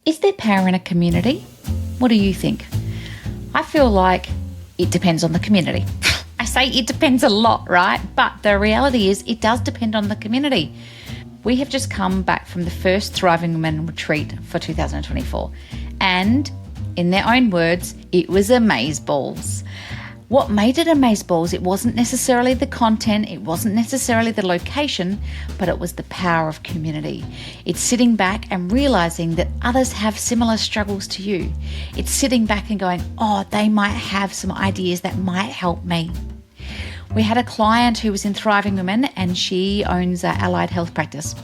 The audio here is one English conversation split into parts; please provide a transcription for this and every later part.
Is there power in a community? What do you think? I feel like it depends on the community. I say it depends a lot, right? But the reality is it does depend on the community. We have just come back from the first Thriving Women retreat for 2024. And in their own words, it was amazeballs. What made it amazeballs, it wasn't necessarily the content, it wasn't necessarily the location, but it was the power of community. It's sitting back and realizing that others have similar struggles to you. It's sitting back and going, oh, they might have some ideas that might help me. We had a client who was in Thriving Women and she owns an allied health practice.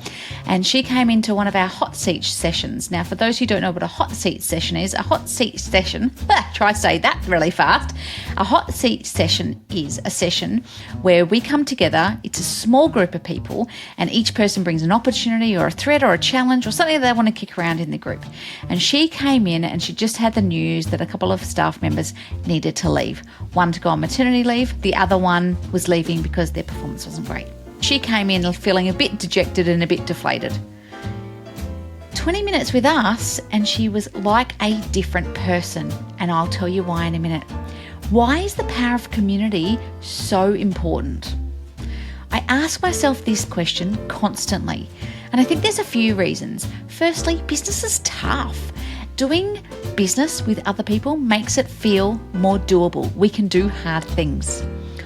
And she came into one of our hot seat sessions. Now, for those who don't know what a hot seat session is, a hot seat session, try to say that really fast. A hot seat session is a session where we come together. It's a small group of people and each person brings an opportunity or a threat or a challenge or something that they want to kick around in the group. And she came in and she just had the news that a couple of staff members needed to leave. One to go on maternity leave, the other one was leaving because their performance wasn't great. She came in feeling a bit dejected and a bit deflated. 20 minutes with us and she was like a different person, and I'll tell you why in a minute. Why is the power of community so important? I ask myself this question constantly, and I think there's a few reasons. Firstly, business is tough. Doing business with other people makes it feel more doable. We can do hard things.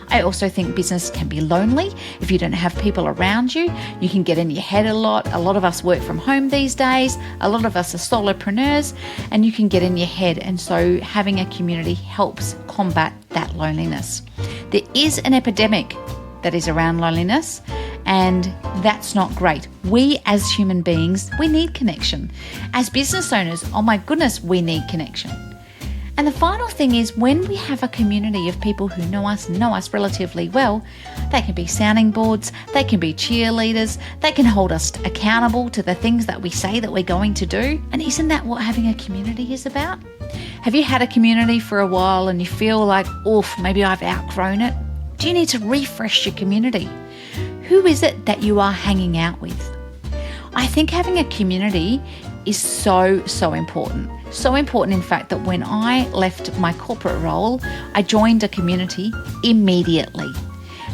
I also think business can be lonely if you don't have people around you. You can get in your head a lot. A lot of us work from home these days. A lot of us are solopreneurs and you can get in your head. And so having a community helps combat that loneliness. There is an epidemic that is around loneliness, and that's not great. We as human beings, we need connection. As business owners, oh my goodness, we need connection. And the final thing is when we have a community of people who know us relatively well, they can be sounding boards, they can be cheerleaders, they can hold us accountable to the things that we say that we're going to do. And isn't that what having a community is about? Have you had a community for a while and you feel like, oof, maybe I've outgrown it? Do you need to refresh your community? Who is it that you are hanging out with? I think having a community is so important. So important, in fact, that when I left my corporate role, I joined a community immediately.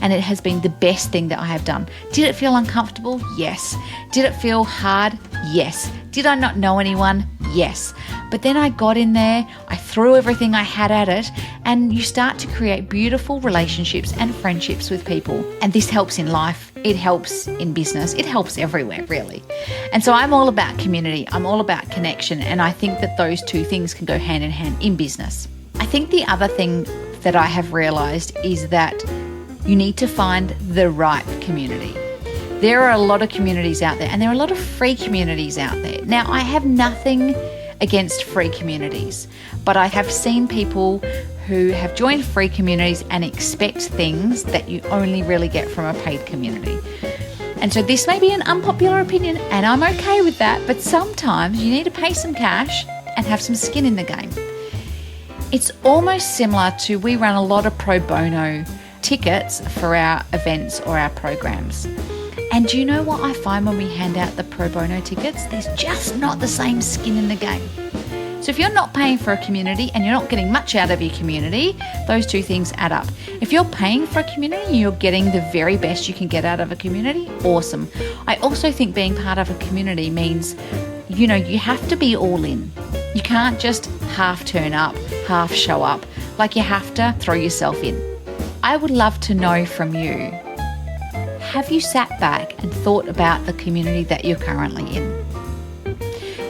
And it has been the best thing that I have done. Did it feel uncomfortable? Yes. Did it feel hard? Yes. Did I not know anyone? Yes. But then I got in there, I threw everything I had at it, and you start to create beautiful relationships and friendships with people. And this helps in life, it helps in business, it helps everywhere, really. And so I'm all about community, I'm all about connection, and I think that those two things can go hand in hand in business. I think the other thing that I have realized is that you need to find the right community. There are a lot of communities out there, and there are a lot of free communities out there. Now, I have nothing against free communities, but I have seen people who have joined free communities and expect things that you only really get from a paid community. And so this may be an unpopular opinion, and I'm okay with that, but sometimes you need to pay some cash and have some skin in the game. It's almost similar to, we run a lot of pro bono tickets for our events or our programs. And do you know what I find when we hand out the pro bono tickets? There's just not the same skin in the game. So if you're not paying for a community and you're not getting much out of your community, those two things add up. If you're paying for a community and you're getting the very best you can get out of a community, awesome. I also think being part of a community means, you have to be all in. You can't just half turn up, half show up. Like, you have to throw yourself in. I would love to know from you, have you sat back and thought about the community that you're currently in?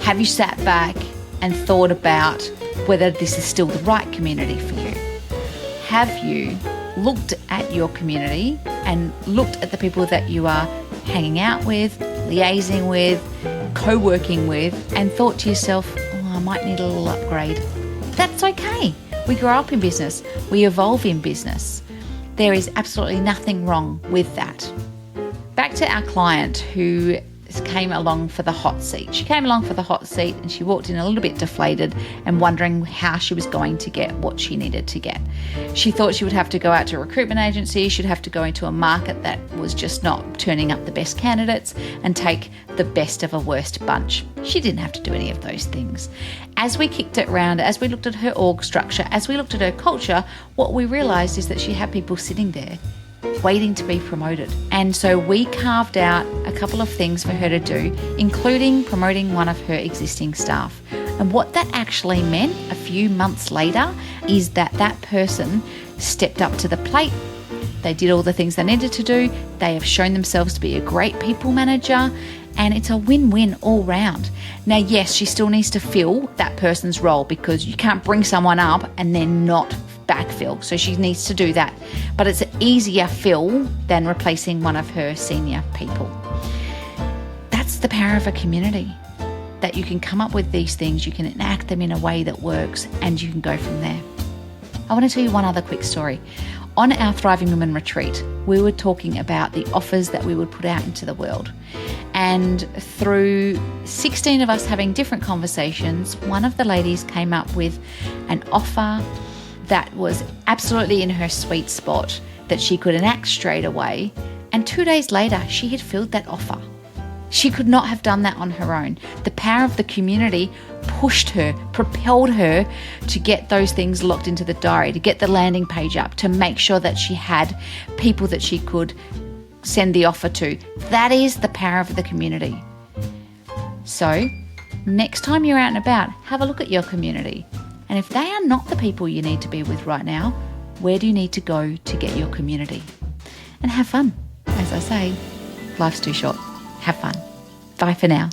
Have you sat back and thought about whether this is still the right community for you? Have you looked at your community and looked at the people that you are hanging out with, liaising with, co-working with, and thought to yourself, I might need a little upgrade? That's okay. We grow up in business. We evolve in business. There is absolutely nothing wrong with that. Back to our client who came along for the hot seat. She came along for the hot seat and she walked in a little bit deflated and wondering how she was going to get what she needed to get. She thought she would have to go out to a recruitment agency, she'd have to go into a market that was just not turning up the best candidates and take the best of a worst bunch. She didn't have to do any of those things. As we kicked it round, as we looked at her org structure, as we looked at her culture, what we realised is that she had people sitting there waiting to be promoted. And so we carved out a couple of things for her to do, including promoting one of her existing staff. And what that actually meant a few months later is that that person stepped up to the plate. They did all the things they needed to do. They have shown themselves to be a great people manager, and it's a win-win all round. Now, yes, she still needs to fill that person's role because you can't bring someone up and then not backfill. So she needs to do that. But it's an easier fill than replacing one of her senior people. That's the power of a community, that you can come up with these things, you can enact them in a way that works, and you can go from there. I want to tell you one other quick story. On our Thriving Women retreat, we were talking about the offers that we would put out into the world. And through 16 of us having different conversations, one of the ladies came up with an offer that was absolutely in her sweet spot, that she could enact straight away. And 2 days later, she had filled that offer. She could not have done that on her own. The power of the community pushed her, propelled her to get those things locked into the diary, to get the landing page up, to make sure that she had people that she could send the offer to. That is the power of the community. So next time you're out and about, have a look at your community. And if they are not the people you need to be with right now, where do you need to go to get your community? And have fun. As I say, life's too short. Have fun. Bye for now.